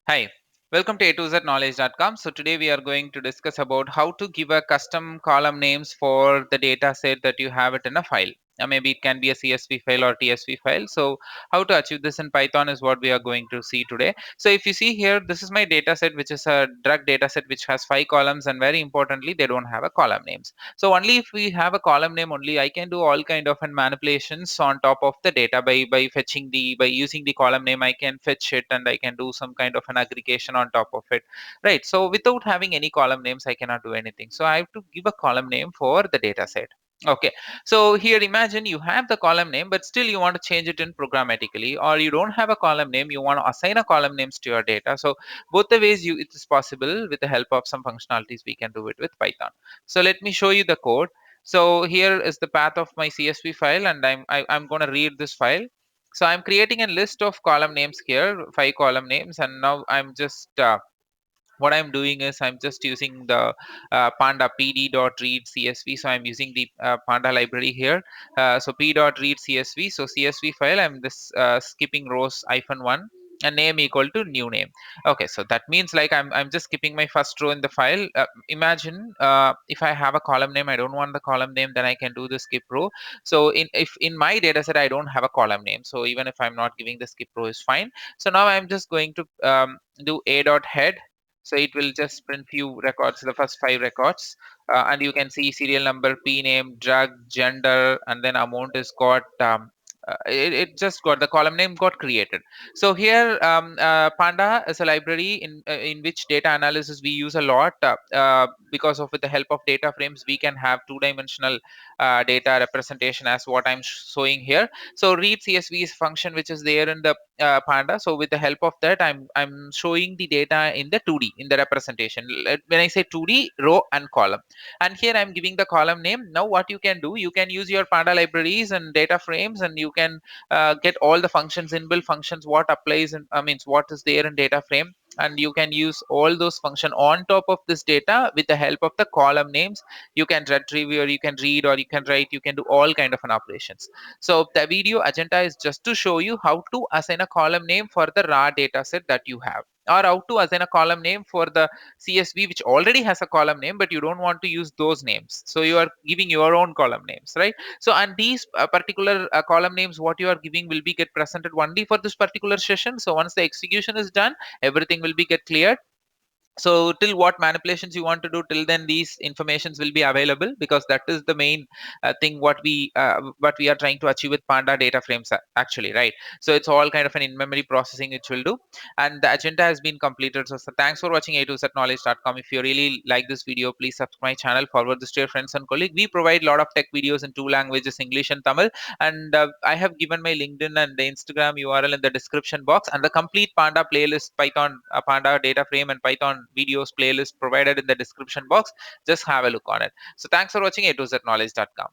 Hi, welcome to A2ZKnowledge.com. So today we are going to discuss about how to give a custom column names for the data set that you have it in a file. Maybe it can be a CSV file or TSV file. So how to achieve this in Python is what we are going to see today. So if you see here, this is my data set, which is a drug data set which has 5 columns, and very importantly, they don't have a column names. So only if we have a column name only, I can do all kind of manipulations on top of the data by fetching by using the column name. I can fetch it and I can do some kind of an aggregation on top of it, right? So without having any column names, I cannot do anything. So I have to give a column name for the data set. Okay, so here imagine you have the column name, but still you want to change it in programmatically, or you don't have a column name, you want to assign a column names to your data. So both the ways it is possible with the help of some functionalities we can do it with Python. So let me show you the code. So here is the path of my CSV file, and I'm going to read this file. So I'm creating a list of column names here, 5 column names, and now I'm just what I'm doing is I'm just using the panda pd.read csv. So I'm using the panda library here. So p.read csv. So CSV file, I'm this skipping rows -1 and name equal to new name. Okay, so that means like I'm just skipping my first row in the file. Imagine if I have a column name, I don't want the column name, then I can do the skip row. So if in my data set I don't have a column name, so even if I'm not giving the skip row is fine. So now I'm just going to do a.head. So it will just print few records, the first 5 records, and you can see serial number, p name, drug, gender, and then amount is got. It just got the column name got created. So here Panda is a library in which data analysis we use a lot, because of with the help of data frames we can have two-dimensional data representation as what I'm showing here. So read CSV is function which is there in the Panda. So with the help of that, I'm showing the data in the 2D in the representation. When I say 2D, row and column, and here I'm giving the column name. Now what you can do, you can use your Panda libraries and data frames, and you can get all the functions, inbuilt functions, what applies and means what is there in data frame, and you can use all those function on top of this data with the help of the column names. You can retrieve, or you can read, or you can write, you can do all kind of an operations. So the video agenda is just to show you how to assign a column name for the raw data set that you have, or how to assign a column name for the CSV which already has a column name, but you don't want to use those names. So you are giving your own column names, right? So and these particular column names what you are giving will be get presented only for this particular session. So once the execution is done, everything will be get cleared. So till what manipulations you want to do, till then these informations will be available, because that is the main thing what we are trying to achieve with Panda data frames actually, right? So it's all kind of an in-memory processing which will do, and the agenda has been completed. So thanks for watching A2ZKnowledge.com. If you really like this video, please subscribe my channel, forward this to your friends and colleagues. We provide a lot of tech videos in 2 languages, English and Tamil, and I have given my LinkedIn and the Instagram URL in the description box, and the complete Panda playlist, Python Panda data frame and Python videos playlist provided in the description box. Just have a look on it. So thanks for watching A2ZKnowledge.com.